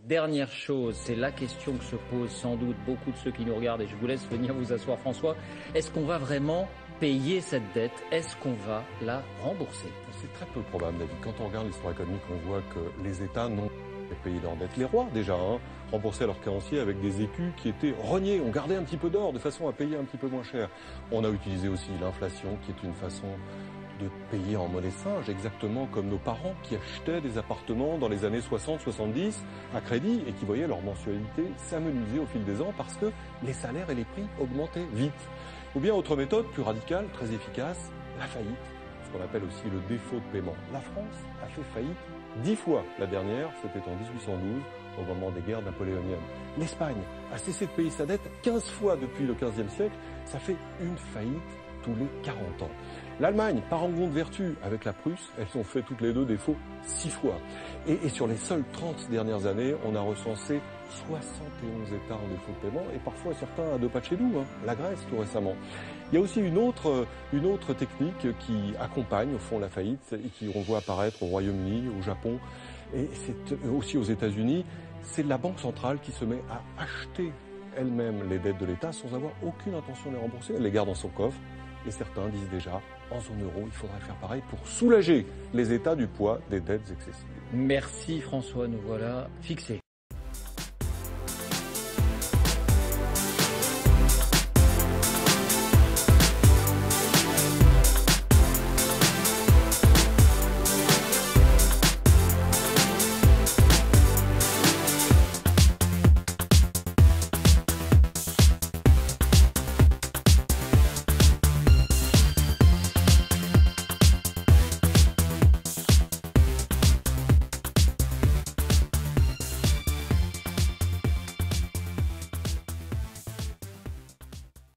Dernière chose, c'est la question que se posent sans doute beaucoup de ceux qui nous regardent, et je vous laisse venir vous asseoir François. Est-ce qu'on va vraiment payer cette dette? Est-ce qu'on va la rembourser? C'est très peu probable, David. Quand on regarde l'histoire économique, on voit que les États n'ont pas payé leurs dettes. Les rois, déjà, remboursaient leurs créanciers avec des écus qui étaient rognés. On gardait un petit peu d'or de façon à payer un petit peu moins cher. On a utilisé aussi l'inflation, qui est une façon de payer en monnaie singe, exactement comme nos parents qui achetaient des appartements dans les années 60-70 à crédit et qui voyaient leur mensualité s'amenuiser au fil des ans parce que les salaires et les prix augmentaient vite. Ou bien autre méthode plus radicale, très efficace, la faillite, ce qu'on appelle aussi le défaut de paiement. La France a fait faillite 10 fois. La dernière, c'était en 1812, au moment des guerres napoléoniennes. L'Espagne a cessé de payer sa dette 15 fois depuis le XVe siècle. Ça fait une faillite tous les 40 ans. L'Allemagne, parangon de vertu avec la Prusse, elles ont fait toutes les deux défaut 6 fois. Et sur les seules 30 dernières années, on a recensé 71 États en défaut de paiement, et parfois certains à deux pas de chez nous, la Grèce tout récemment. Il y a aussi une autre technique qui accompagne au fond la faillite et qu'on voit apparaître au Royaume-Uni, au Japon, et c'est aussi aux États-Unis. C'est la Banque centrale qui se met à acheter elle-même les dettes de l'État sans avoir aucune intention de les rembourser. Elle les garde dans son coffre. Et certains disent déjà, en zone euro, il faudrait faire pareil pour soulager les États du poids des dettes excessives. Merci François, nous voilà fixés.